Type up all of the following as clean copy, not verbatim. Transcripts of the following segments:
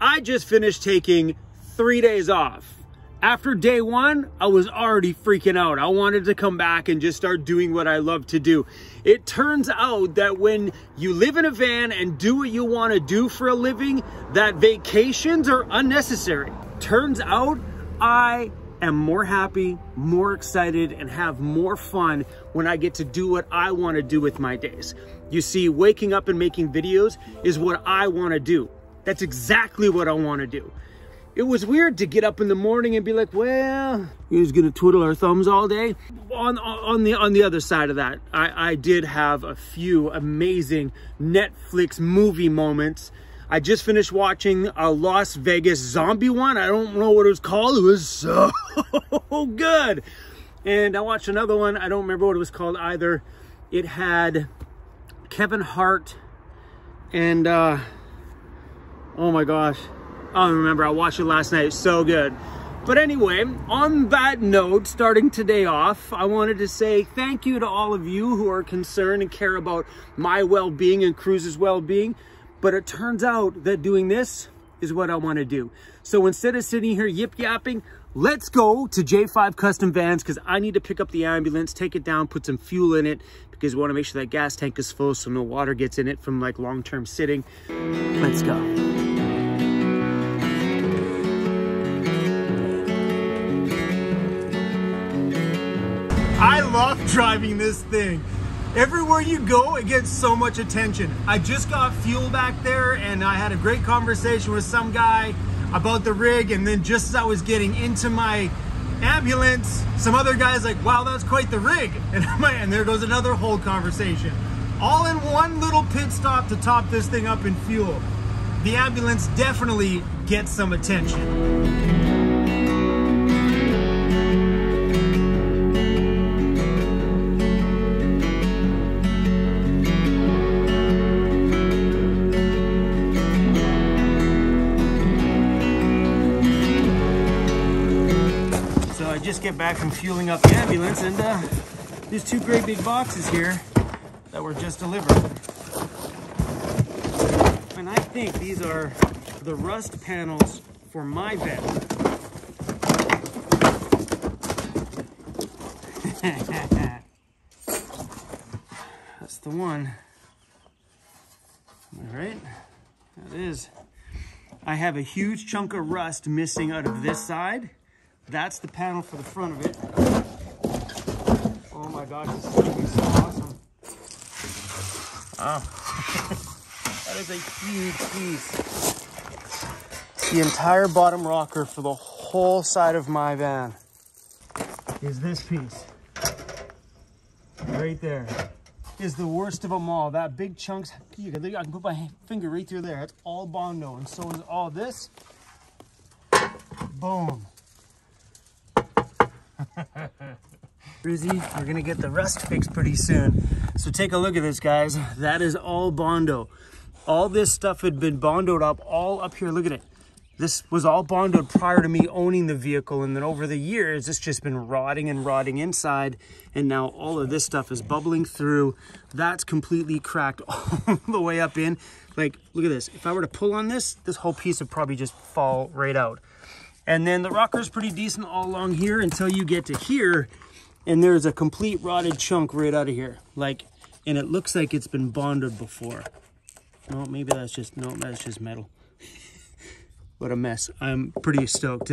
I just finished taking 3 days off. After day one, I was already freaking out. I wanted to come back and just start doing what I love to do. It turns out that when you live in a van and do what you want to do for a living, that vacations are unnecessary. Turns out I am more happy, more excited, and have more fun when I get to do what I want to do with my days. You see, waking up and making videos is what I want to do. That's exactly what I want to do. It was weird to get up in the morning and be like, well, we're just gonna twiddle our thumbs all day. On the other side of that, I did have a few amazing Netflix movie moments. I just finished watching a Las Vegas zombie one. I don't know what it was called. It was so good. And I watched another one. I don't remember what it was called either. It had Kevin Hart and oh my gosh. I don't remember. I watched it last night. It's so good. But anyway, on that note, starting today off, I wanted to say thank you to all of you who are concerned and care about my well-being and Cruz's well-being. But it turns out that doing this is what I want to do. So instead of sitting here yip-yapping, let's go to J5 Custom Vans because I need to pick up the ambulance, take it down, put some fuel in it because we want to make sure that gas tank is full so no water gets in it from like long-term sitting. Let's go. I love driving this thing. Everywhere you go, it gets so much attention. I just got fuel back there and I had a great conversation with some guy about the rig, and then just as I was getting into my ambulance, some other guy's like, wow, that's quite the rig. And there goes another whole conversation. All in one little pit stop to top this thing up in fuel. The ambulance definitely gets some attention. Just get back from fueling up the ambulance, and there's two great big boxes here that were just delivered. And I think these are the rust panels for my van. That's the one. All right, that is. I have a huge chunk of rust missing out of this side. That's the panel for the front of it. Oh my gosh, this is gonna be so awesome. Wow. That is a huge piece. The entire bottom rocker for the whole side of my van is this piece. Right there. Is the worst of them all. That big chunks, I can put my finger right through there. It's all Bondo, and so is all this. Boom. Cruzy, we're gonna get the rust fixed pretty soon. So take a look at this, guys. That is all Bondo. All this stuff had been Bondoed up all up here. Look at it. This was all Bondoed prior to me owning the vehicle, and then over the years it's just been rotting and rotting inside, and now all of this stuff is bubbling through. That's completely cracked all the way up in. Like, look at this. If I were to pull on this, this whole piece would probably just fall right out. And then the rocker's pretty decent all along here until you get to here, and there's a complete rotted chunk right out of here. Like, and it looks like it's been bonded before. No, maybe that's just, no, that's just metal. What a mess. I'm pretty stoked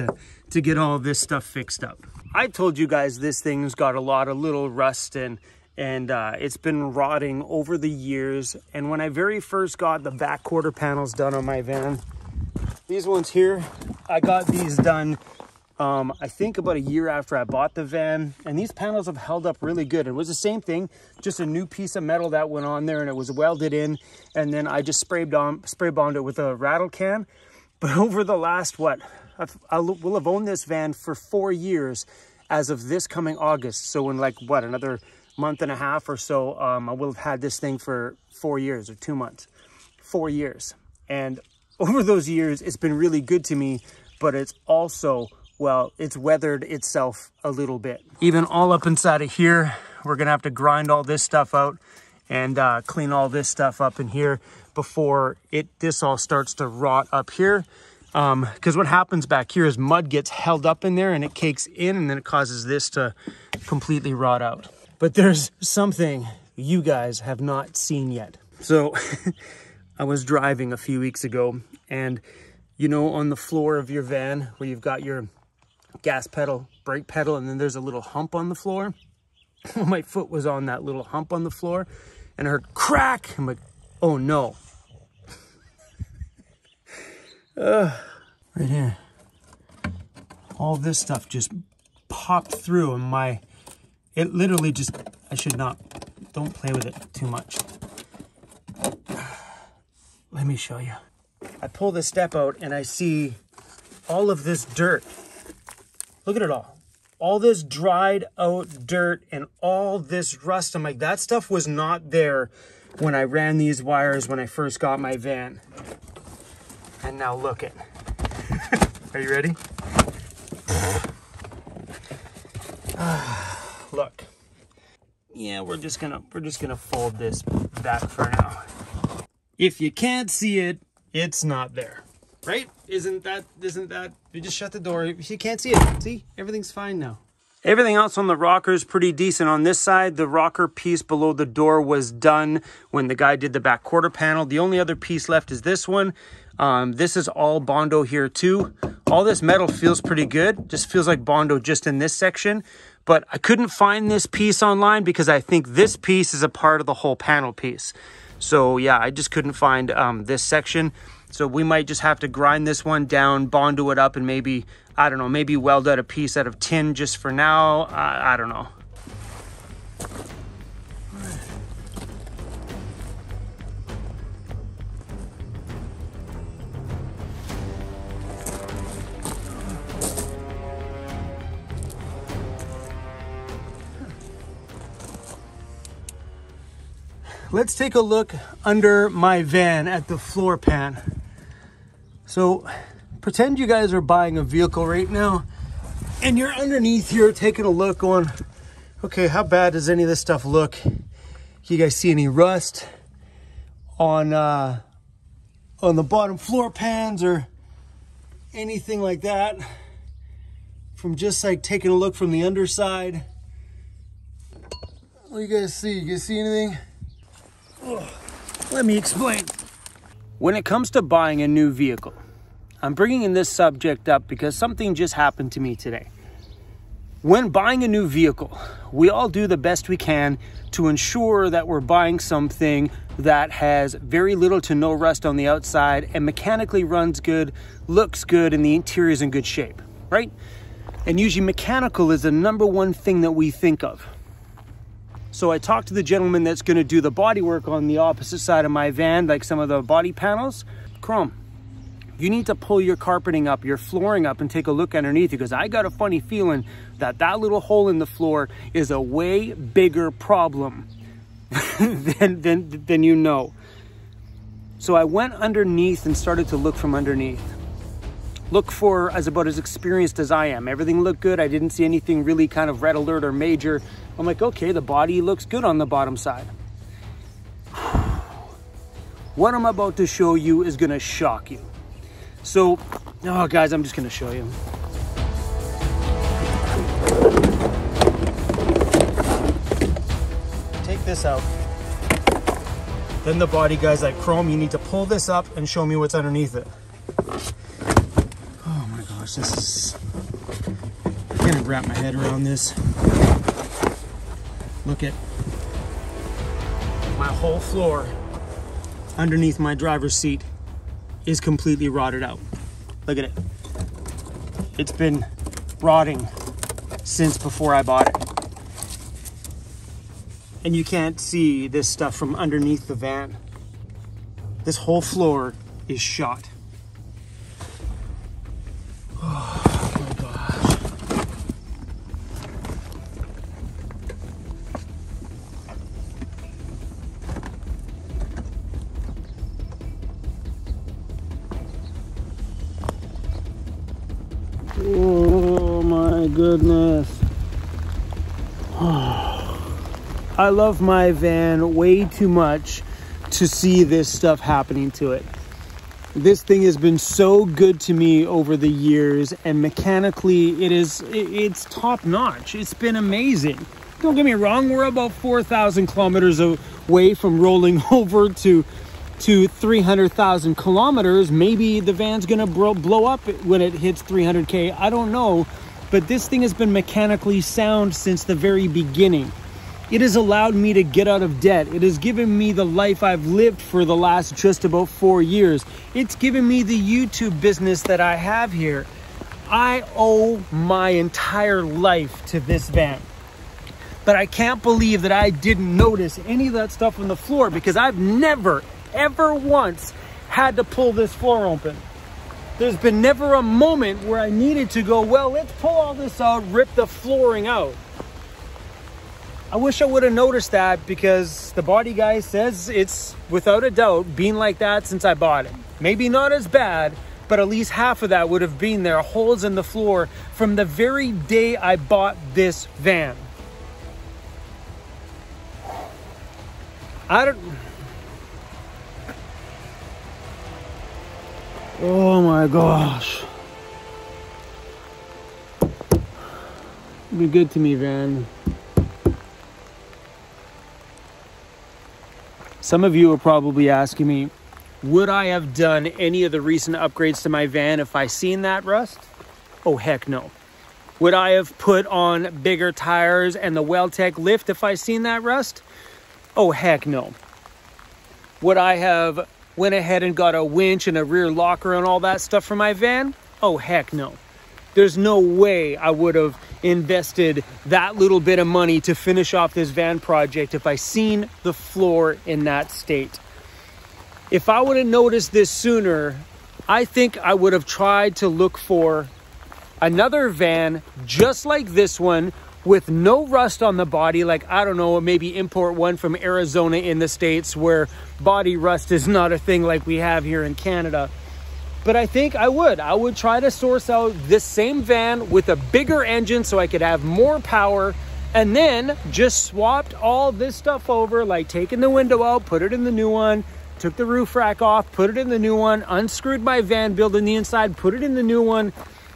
to get all this stuff fixed up. I told you guys this thing's got a lot of little rust and it's been rotting over the years. And when I very first got the back quarter panels done on my van, these ones here, I got these done, I think about a year after I bought the van, and these panels have held up really good. It was the same thing, just a new piece of metal that went on there, and it was welded in, and then I just spray bonded it with a rattle can. But over the last, what, we'll have owned this van for 4 years as of this coming August. So in like, what, another month and a half or so, I will have had this thing for 4 years or 2 months, 4 years. And over those years, it's been really good to me, but it's also, well, it's weathered itself a little bit. Even all up inside of here, we're gonna have to grind all this stuff out and clean all this stuff up in here before this all starts to rot up here, Because what happens back here is mud gets held up in there and it cakes in, and then it causes this to completely rot out. But there's something you guys have not seen yet. So I was driving a few weeks ago, and you know, on the floor of your van where you've got your gas pedal, brake pedal, and then there's a little hump on the floor. My foot was on that little hump on the floor, and I heard crack. I'm like, oh no. Right here. All this stuff just popped through, and it literally just, don't play with it too much. Let me show you. I pull the step out and I see all of this dirt. Look at it all. All this dried out dirt and all this rust. I'm like, that stuff was not there when I ran these wires when I first got my van. And now look it. Are you ready? Look. Yeah, we're just gonna fold this back for now. If you can't see it, it's not there. Right? Isn't that, you just shut the door. If you can't see it, see, everything's fine now. Everything else on the rocker is pretty decent. On this side, the rocker piece below the door was done when the guy did the back quarter panel. The only other piece left is this one. This is all Bondo here too. All this metal feels pretty good. Just feels like Bondo just in this section. But I couldn't find this piece online because I think this piece is a part of the whole panel piece. So yeah, I just couldn't find this section. So we might just have to grind this one down, Bondo it up, and maybe, I don't know, maybe weld out a piece out of tin just for now. I don't know. Let's take a look under my van at the floor pan. So pretend you guys are buying a vehicle right now and you're underneath here taking a look going, okay, how bad does any of this stuff look? You guys see any rust on the bottom floor pans or anything like that? From just like taking a look from the underside. What do you guys see? You guys see anything? Let me explain. When it comes to buying a new vehicle, I'm bringing in this subject up because something just happened to me today. When buying a new vehicle, we all do the best we can to ensure that we're buying something that has very little to no rust on the outside and mechanically runs good, looks good, and the interior is in good shape, right? And usually mechanical is the number one thing that we think of. So I talked to the gentleman that's going to do the body work on the opposite side of my van, like some of the body panels. Chrome, you need to pull your carpeting up, your flooring up, and take a look underneath, because I got a funny feeling that that little hole in the floor is a way bigger problem than you know. So I went underneath and started to look from underneath. Look for about as experienced as I am. Everything looked good. I didn't see anything really kind of red alert or major. I'm like, okay, the body looks good on the bottom side. What I'm about to show you is gonna shock you. So, oh guys, I'm just gonna show you. Take this out. Then the body guy's like, Chrome, you need to pull this up and show me what's underneath it. Oh my gosh, this is... I can't wrap my head around this. Look at my whole floor underneath my driver's seat is completely rotted out. Look at it. It's been rotting since before I bought it. And you can't see this stuff from underneath the van. This whole floor is shot. Oh my gosh. Oh my goodness. I love my van way too much to see this stuff happening to it. This thing has been so good to me over the years, and mechanically it's top notch. It's been amazing. Don't get me wrong, we're about 4,000 kilometers away from rolling over to 300,000 kilometers. Maybe the van's gonna blow up when it hits 300K. I don't know, but this thing has been mechanically sound since the very beginning. It has allowed me to get out of debt. It has given me the life I've lived for the last just about 4 years. It's given me the YouTube business that I have here. I owe my entire life to this van. But I can't believe that I didn't notice any of that stuff on the floor, because I've never, ever once had to pull this floor open. There's been never a moment where I needed to go, well, let's pull all this out, rip the flooring out. I wish I would have noticed that, because the body guy says it's without a doubt been like that since I bought it. Maybe not as bad, but at least half of that would have been there, holes in the floor, from the very day I bought this van. Oh my gosh. Be good to me, van. Some of you are probably asking me, would I have done any of the recent upgrades to my van if I seen that rust? Oh, heck no. Would I have put on bigger tires and the Well-Tech lift if I seen that rust? Oh, heck no. Would I have went ahead and got a winch and a rear locker and all that stuff for my van? Oh, heck no. There's no way I would have invested that little bit of money to finish off this van project if I seen the floor in that state. If I would have noticed this sooner, I think I would have tried to look for another van just like this one with no rust on the body. Like, I don't know, maybe import one from Arizona in the States where body rust is not a thing like we have here in Canada. But I think I would try to source out this same van with a bigger engine so I could have more power, and then just swapped all this stuff over, like taking the window out, put it in the new one, took the roof rack off, put it in the new one, unscrewed my van build in the inside, put it in the new one,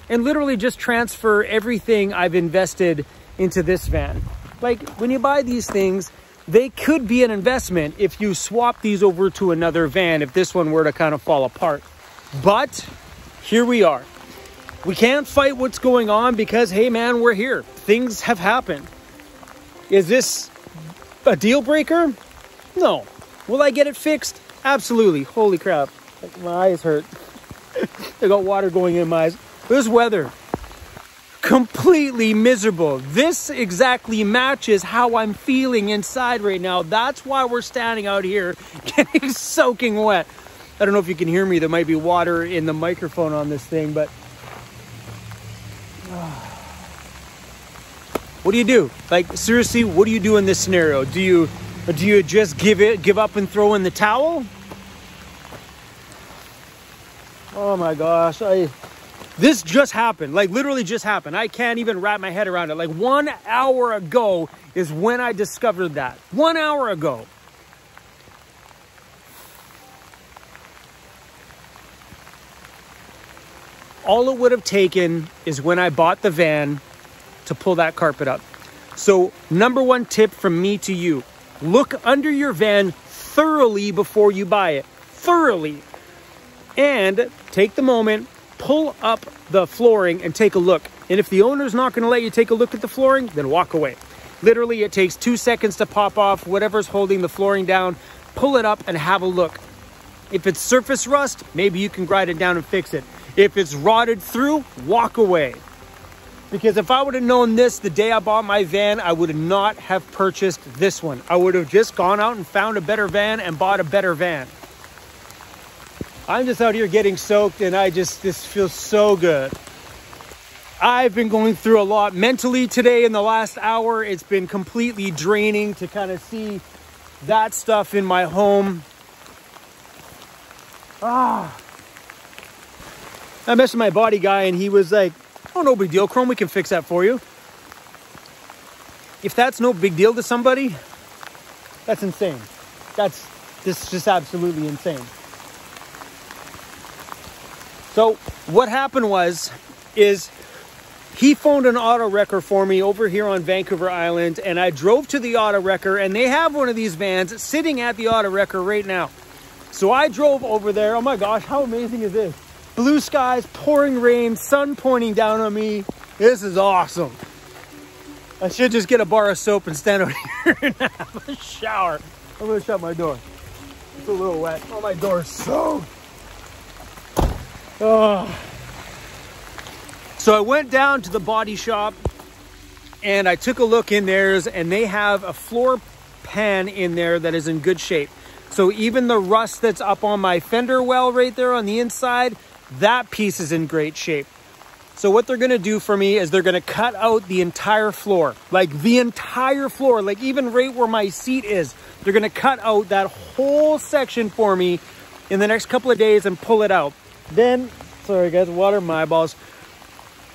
and literally just transfer everything I've invested into this van. Like, when you buy these things, they could be an investment if you swap these over to another van, if this one were to kind of fall apart. But here we are. We can't fight what's going on because, hey man, we're here. Things have happened. Is this a deal breaker? No. Will I get it fixed? Absolutely. Holy crap. My eyes hurt. I got water going in my eyes. This weather, completely miserable. This exactly matches how I'm feeling inside right now. That's why we're standing out here getting soaking wet. I don't know if you can hear me. There might be water in the microphone on this thing, but what do you do? Like, seriously, what do you do in this scenario? Do you just give up and throw in the towel? Oh my gosh, this just happened. Like, literally just happened. I can't even wrap my head around it. Like, 1 hour ago is when I discovered that. 1 hour ago. All it would have taken is when I bought the van to pull that carpet up. So, number one tip from me to you, look under your van thoroughly before you buy it. Thoroughly. And take the moment, pull up the flooring and take a look. And if the owner's not going to let you take a look at the flooring, then walk away. Literally, it takes 2 seconds to pop off whatever's holding the flooring down, pull it up and have a look. If it's surface rust, maybe you can grind it down and fix it. If it's rotted through, walk away. Because if I would have known this the day I bought my van, I would not have purchased this one. I would have just gone out and found a better van and bought a better van. I'm just out here getting soaked and this feels so good. I've been going through a lot mentally today in the last hour. It's been completely draining to kind of see that stuff in my home. I messaged my body guy and he was like, oh, no big deal, Chrome, we can fix that for you. If that's no big deal to somebody, that's insane. This is just absolutely insane. So what happened is he phoned an auto wrecker for me over here on Vancouver Island, and I drove to the auto wrecker, and they have one of these vans sitting at the auto wrecker right now. So I drove over there. Oh my gosh, how amazing is this? Blue skies, pouring rain, sun pointing down on me. This is awesome. I should just get a bar of soap and stand out here and have a shower. I'm gonna shut my door. It's a little wet. Oh, my door is soaked. Oh. So I went down to the body shop and I took a look in theirs, and they have a floor pan in there that is in good shape. So even the rust that's up on my fender well right there on the inside, that piece is in great shape. So what they're gonna do for me is they're gonna cut out the entire floor, like the entire floor, like even right where my seat is. They're gonna cut out that whole section for me in the next couple of days and pull it out. Then, sorry guys, water in my eyeballs.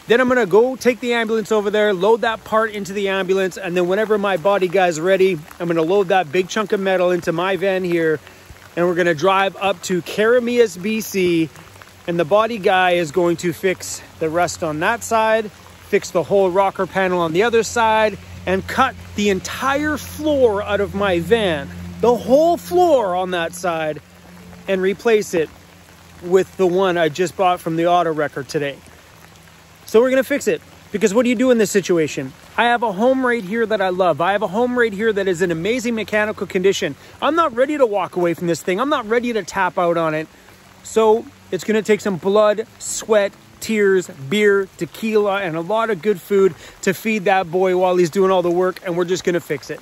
Then I'm gonna go take the ambulance over there, load that part into the ambulance, and then whenever my body guy's ready, I'm gonna load that big chunk of metal into my van here, and we're gonna drive up to Karamias, BC, and the body guy is going to fix the rust on that side, fix the whole rocker panel on the other side, and cut the entire floor out of my van, the whole floor on that side, and replace it with the one I just bought from the auto wrecker today. So we're gonna fix it, because what do you do in this situation? I have a home right here that I love. I have a home right here that is in amazing mechanical condition. I'm not ready to walk away from this thing. I'm not ready to tap out on it. So it's gonna take some blood, sweat, tears, beer, tequila, and a lot of good food to feed that boy while he's doing all the work, and we're just gonna fix it.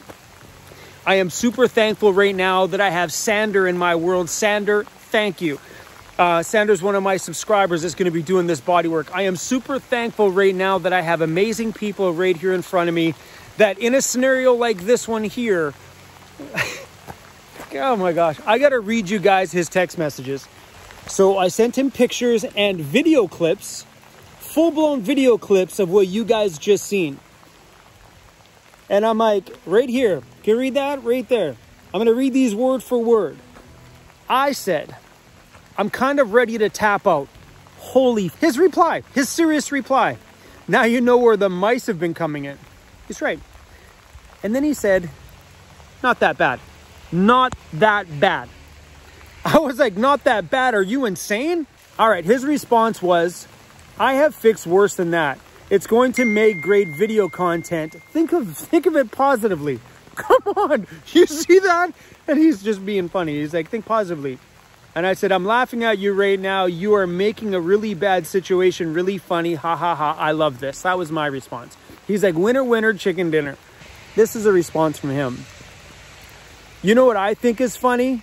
I am super thankful right now that I have Sander in my world. Sander, thank you. Sander's one of my subscribers that's going to be doing this body work. I am super thankful right now that I have amazing people right here in front of me that in a scenario like this one here, oh my gosh, I got to read you guys his text messages. So I sent him pictures and video clips, full-blown video clips of what you guys just seen. And I'm like, right here, can you read that? Right there. I'm going to read these word for word. I said, I'm kind of ready to tap out. Holy, his reply, his serious reply. Now you know where the mice have been coming in. He's right. And then he said, not that bad. Not that bad. I was like, not that bad. Are you insane? All right, his response was, I have fixed worse than that. It's going to make great video content. Think of it positively. Come on, you see that? And he's just being funny. He's like, think positively. And I said, I'm laughing at you right now. You are making a really bad situation really funny. Ha, ha, ha. I love this. That was my response. He's like, winner, winner, chicken dinner. This is a response from him. You know what I think is funny?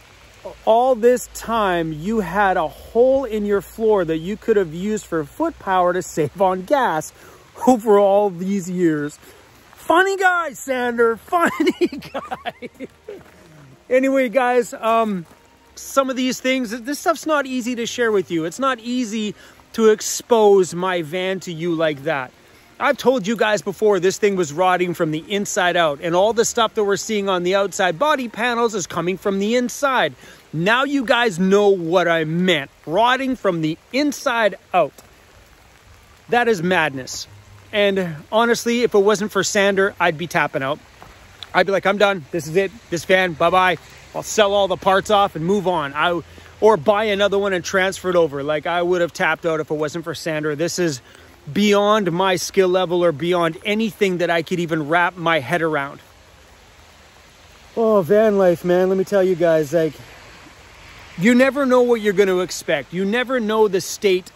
All this time, you had a hole in your floor that you could have used for foot power to save on gas over all these years. Funny guy, Sander. Funny guy. Anyway, guys, some of these things, this stuff's not easy to share with you. It's not easy to expose my van to you like that. I've told you guys before, this thing was rotting from the inside out, and all the stuff that we're seeing on the outside body panels is coming from the inside. Now you guys know what I meant. Rotting from the inside out. That is madness. And honestly, if it wasn't for Sander, I'd be tapping out. I'd be like, I'm done. This is it. This van, bye-bye. I'll sell all the parts off and move on. Or buy another one and transfer it over. Like, I would have tapped out if it wasn't for Sander. This is beyond my skill level or beyond anything that I could even wrap my head around. Oh, van life, man. Let me tell you guys, like, you never know what you're going to expect. You never know the state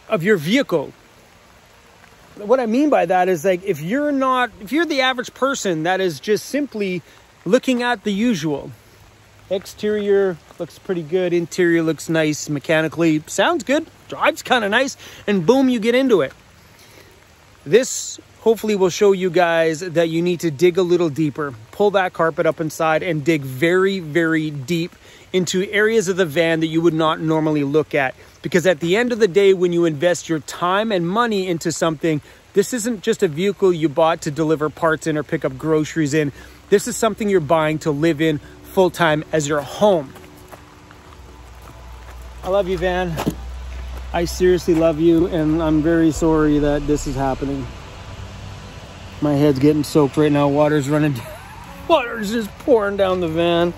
of your vehicle. What I mean by that is, like, if you're the average person that is just simply looking at the usual, exterior looks pretty good, interior looks nice, mechanically sounds good, drives kind of nice, and boom, you get into it. This hopefully will show you guys that you need to dig a little deeper, pull that carpet up inside, and dig very, very deep into areas of the van that you would not normally look at. Because at the end of the day, when you invest your time and money into something, this isn't just a vehicle you bought to deliver parts in or pick up groceries in. This is something you're buying to live in full-time as your home. I love you, van. I seriously love you, and I'm very sorry that this is happening. My head's getting soaked right now. Water's running. Water's just pouring down the van.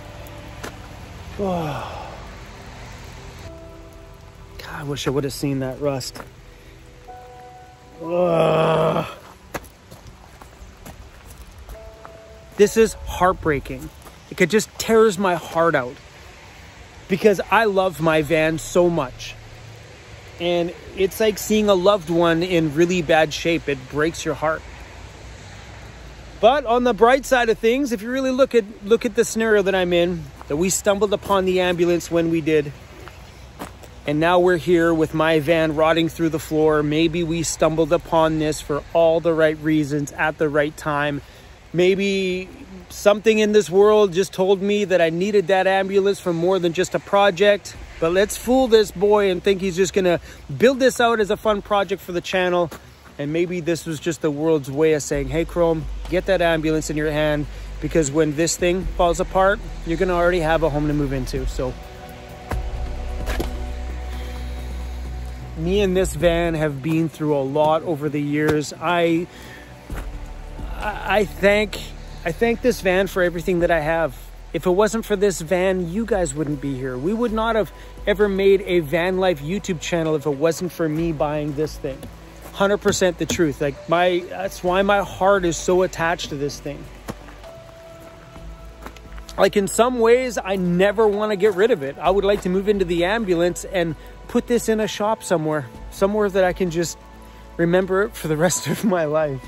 Oh. God, I wish I would have seen that rust. Ugh. This is heartbreaking. It just tears my heart out because I love my van so much. And it's like seeing a loved one in really bad shape. It breaks your heart. But on the bright side of things, if you really look at the scenario that I'm in, that we stumbled upon the ambulance when we did, and now we're here with my van rotting through the floor. Maybe we stumbled upon this for all the right reasons at the right time. Maybe something in this world just told me that I needed that ambulance for more than just a project. But let's fool this boy and think he's just gonna build this out as a fun project for the channel. And maybe this was just the world's way of saying, hey Chrome, get that ambulance in your hand, because when this thing falls apart, you're gonna already have a home to move into. So me and this van have been through a lot over the years. I thank this van for everything that I have. If it wasn't for this van, you guys wouldn't be here. We would not have ever made a van life YouTube channel if it wasn't for me buying this thing. 100% the truth. Like that's why my heart is so attached to this thing. Like in some ways, I never want to get rid of it. I would like to move into the ambulance and put this in a shop somewhere that I can just remember it for the rest of my life.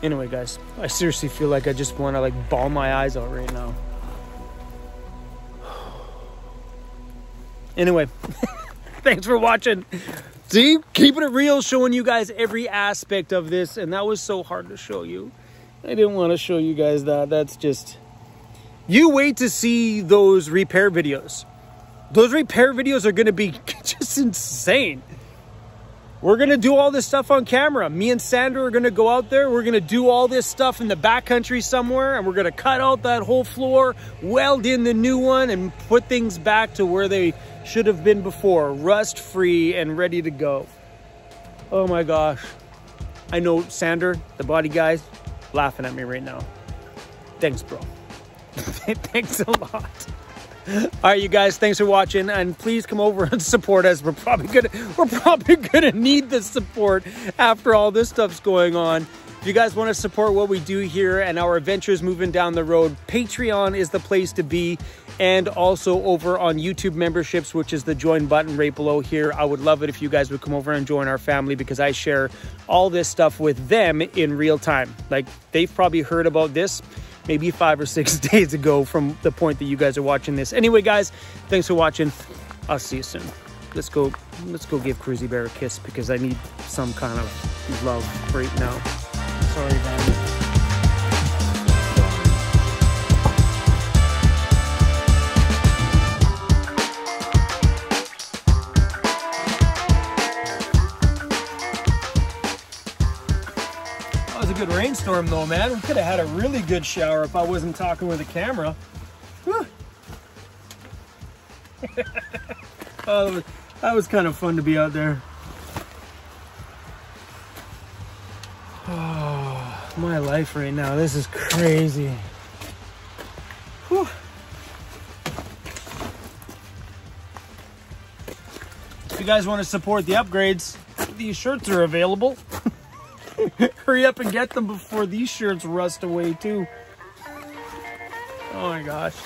Anyway, guys, I seriously feel like I just want to like bawl my eyes out right now. Anyway, thanks for watching. See, keeping it real, showing you guys every aspect of this. And that was so hard to show you. I didn't want to show you guys that. That's just, you wait to see those repair videos. Those repair videos are going to be just insane. We're going to do all this stuff on camera. Me and Sandra are going to go out there. We're going to do all this stuff in the backcountry somewhere. And we're going to cut out that whole floor, weld in the new one, and put things back to where they should have been before. Rust free and ready to go. Oh my gosh. I know Sandra, the body guy, laughing at me right now. Thanks, bro. Thanks a lot. All right, you guys, thanks for watching, and please come over and support us. We're probably gonna need the support after all this stuff's going on. If you guys want to support what we do here and our adventures moving down the road, Patreon is the place to be, and also over on YouTube memberships, which is the join button right below here. I would love it if you guys would come over and join our family, because I share all this stuff with them in real time. Like, they've probably heard about this maybe 5 or 6 days ago from the point that you guys are watching this. Anyway, guys, thanks for watching. I'll see you soon. Let's go give Cruzy Bear a kiss, because I need some kind of love right now. Sorry, man. Good rainstorm though, man. We could have had a really good shower if I wasn't talking with the camera. Oh, that was kind of fun to be out there. Oh, my life right now. This is crazy. Whew. If you guys want to support the upgrades, these shirts are available. Hurry up and get them before these shirts rust away too. Oh my gosh.